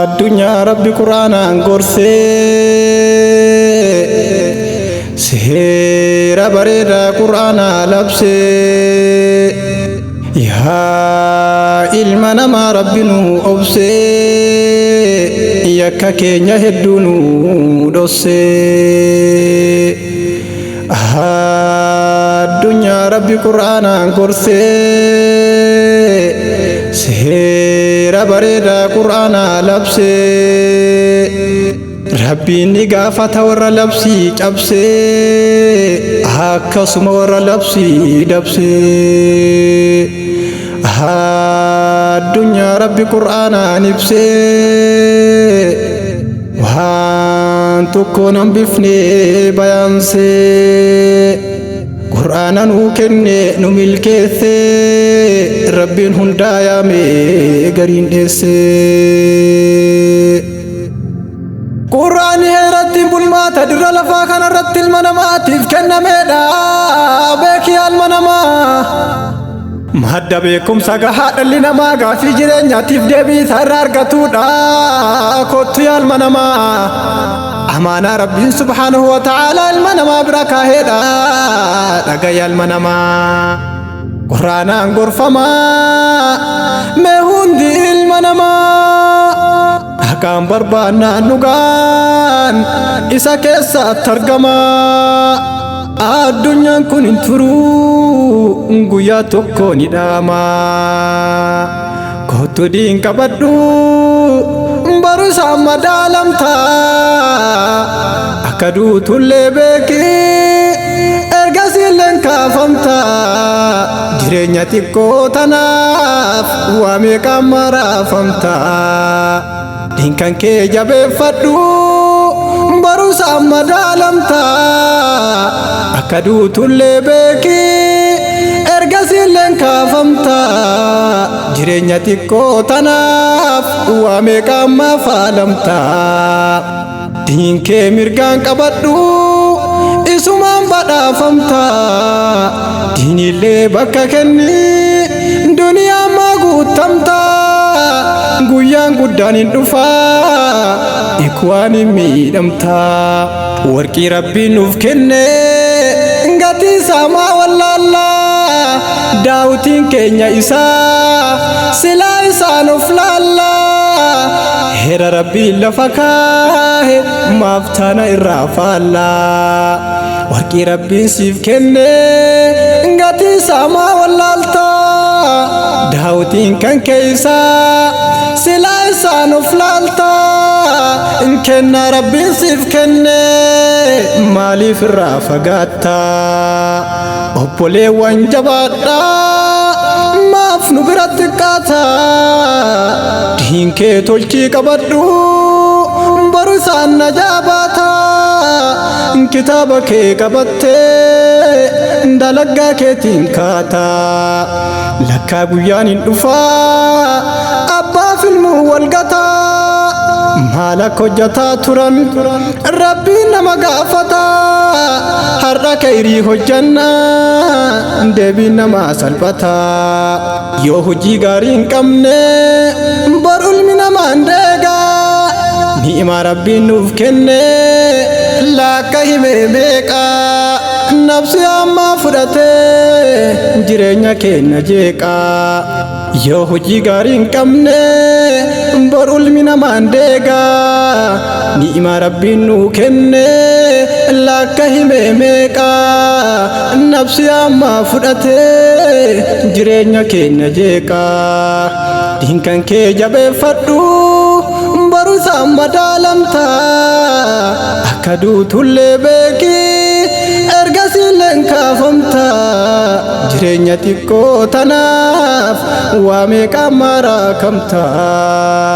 Addunyaa Rabbi Quraanaan gorsee seera bareedaa Quraanaa labsee yaa ilma namaa Rabbi nu obsee yakka keenya hedduu nu dhossee addunyaa Rabbi Quraanaan gorsee seera bareedaa Quraanaa labsee Rabbiin ni gaafata warra labsii cabsee akkasuma warra labsii dabsee addunyaa Rabbi Quraanaan ibsee waan tokkoon hambifnee bayaansee Quraana nuu kenne nu milkeessee Rabbiin hundaa yaamee gariin dheessee Quraanni heeratti bulmaata dirra lafaa kanarratti ilma namaatiif kennameedha beekii ilma namaa madda beekumsa gahaa dhalli namaa gaafii jireenyaatiif deebii isaa irraa argatuudha kottu yaa ilma namaa amaanaa Rabbiin subhaanahu wa ta'aalaa ilma namaa bira kaaheedha dhagaya ilma namaa Quraanaan gorfamaa mee hundi ilma namaa Akkaan barbaannaan dhugaan isa keessatti argamaa addunyaan kun hin turuu guyyaa tokko ni dhaamaa kottu diin qabadhu baru isaan madaalamtaa akka duutullee beekii ergasiilleen kaafamtaa jireenya xiqqoo tanaaf waa meeqaan maraafamtaa Dinkan kee jabeeffadhu baru isaan madaalamtaa akka duutullee beekii ergasiilleen kaafamtaa jireenya xiqqoo tanaaf waa meeqaan mafaalamtaa diinkee mirgaan qabadhu isumaan badhaafamtaa diinillee bakka kenni duniyaa maa guutamtaa guyyaan guddaan hin dhufaa ikwaan hin miidhamtaa warqii Rabbiin nuuf kenne gatii isaa maa wallaallaa daawutiin keenya isaa silaa isaan of laallaa heera Rabbiin lafa kaahe maaf tana irraa faallaa warqii Rabbiin siif kenne gatii isaa maa wallaaltaa daawutiin kan keeysaa silaa isaan of laaltaa kenna Rabbiin siif kenne maaliif irraa fagaattaa obboleewwan jabaadhaa maaf nu biratti xiqqaataa diinkee tolchii qabadhu baru isaan najaabataa kitaaba kee qabattee dalaggaa keetiin kaataa lakkaa guyyaan hin dhufaa abbaa filmuu walgataa maal akka hojjataa turan Rabbiin nama gaafataa har'a kayrii hojjannaa deebiin nama salphataa yoo hojii gaarii hin qabne boru ilmi namaa hin deegaa ni'imaa Rabbiin nuuf kenne lakka himee meeqaa nafsi ammaa fudhatee jireenya keenya jeeqaa yoo hojii gaarii hin qabne boru ilmi namaa hin deegaa ni'imaa Rabbiin nuu kenne lakka himee meeqaa nafsi ammaa fudhatee jireenya keenya jeeqaa diinkan kee jabeeffadhu baru isaan madaalamtaa akka duutullee beekii ergasiilleen kaafamtaa jireenya xiqqoo tanaaf waa meeqaan marakamtaa